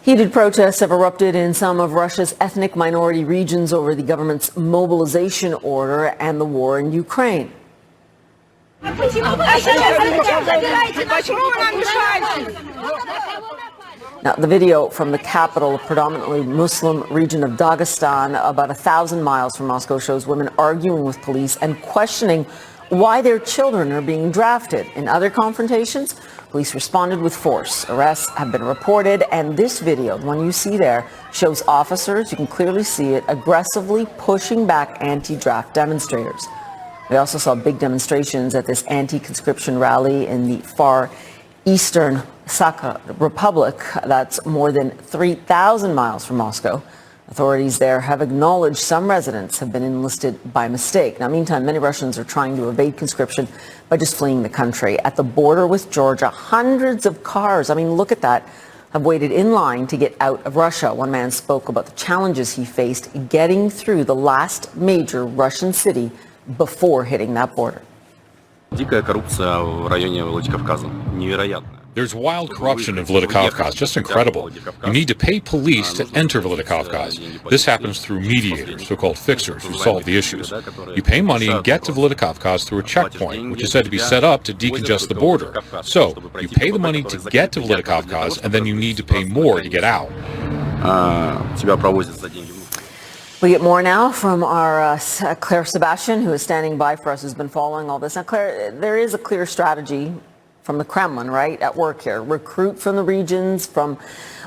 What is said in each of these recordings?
Heated protests have erupted in some of Russia's ethnic minority regions over the government's mobilization order and the war in Ukraine. Now, the video from the capital, a predominantly Muslim region of Dagestan, about 1,000 miles from Moscow, shows women arguing with police and questioning why their children are being drafted. In other confrontations, police responded with force. Arrests have been reported, and this video, the one you see there, shows officers, you can clearly see it, aggressively pushing back anti-draft demonstrators. We also saw big demonstrations at this anti-conscription rally in the far eastern Sakha Republic. That's more than 3,000 miles from Moscow. Authorities there have acknowledged some residents have been enlisted by mistake. Now, meantime, many Russians are trying to evade conscription by just fleeing the country. At the border with Georgia, hundreds of cars, look at that, have waited in line to get out of Russia. One man spoke about the challenges he faced getting through the last major Russian city before hitting that border. There's wild corruption in Vladikavkaz, just incredible. You need to pay police to enter Vladikavkaz. This happens through mediators, so-called fixers, who solve the issues. You pay money and get to Vladikavkaz through a checkpoint, which is said to be set up to decongest the border. So, you pay the money to get to Vladikavkaz, and then you need to pay more to get out. We get more now from our Claire Sebastian, who is standing by for us, who's been following all this. Now, Claire, there is a clear strategy from the Kremlin, right, at work here. Recruit from the regions, from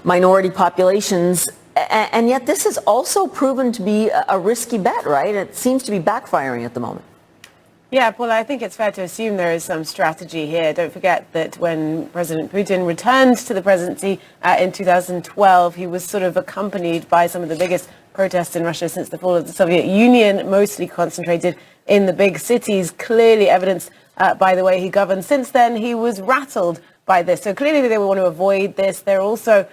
minority populations, and yet this has also proven to be a risky bet, right? It seems to be backfiring at the moment. Yeah, Paul, I think it's fair to assume there is some strategy here. Don't forget that when President Putin returned to the presidency in 2012, he was sort of accompanied by some of the biggest protests in Russia since the fall of the Soviet Union, mostly concentrated in the big cities, clearly evidenced by the way he governed. Since then, he was rattled by this. So clearly they want to avoid this. They're also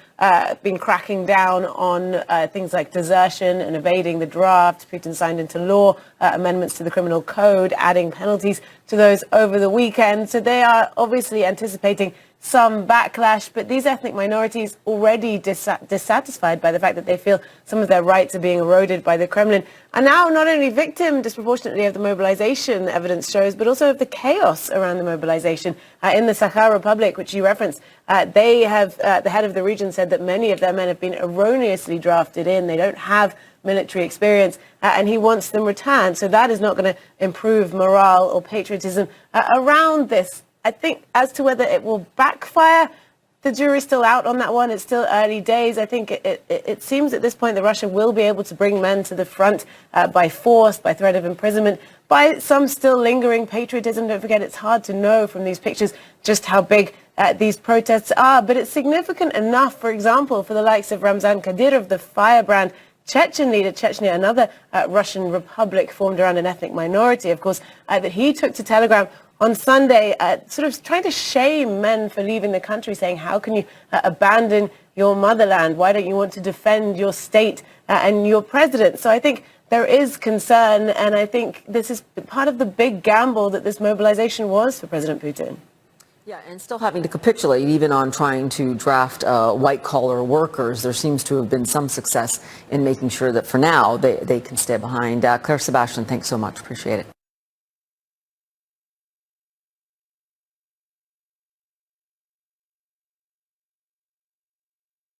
been cracking down on things like desertion and evading the draft. Putin signed into law amendments to the criminal code, adding penalties to those over the weekend. So they are obviously anticipating some backlash, but these ethnic minorities already dissatisfied by the fact that they feel some of their rights are being eroded by the Kremlin are now not only victim disproportionately of the mobilization, evidence shows, but also of the chaos around the mobilization. In the Sakha Republic, which you referenced, they have, the head of the region said that many of their men have been erroneously drafted in. They don't have military experience, and he wants them returned. So that is not going to improve morale or patriotism around this. I think as to whether it will backfire, the jury's still out on that one. It's still early days. I think it seems at this point that Russia will be able to bring men to the front by force, by threat of imprisonment, by some still lingering patriotism. Don't forget, it's hard to know from these pictures just how big these protests are, but it's significant enough, for example, for the likes of Ramzan Kadyrov, the firebrand Chechen leader, Chechnya, another Russian republic formed around an ethnic minority, of course, that he took to Telegram on Sunday, sort of trying to shame men for leaving the country, saying, how can you abandon your motherland? Why don't you want to defend your state and your president? So I think there is concern, and I think this is part of the big gamble that this mobilization was for President Putin. Yeah, and still having to capitulate even on trying to draft white-collar workers. There seems to have been some success in making sure that for now they can stay behind. Claire Sebastian, thanks so much. Appreciate it.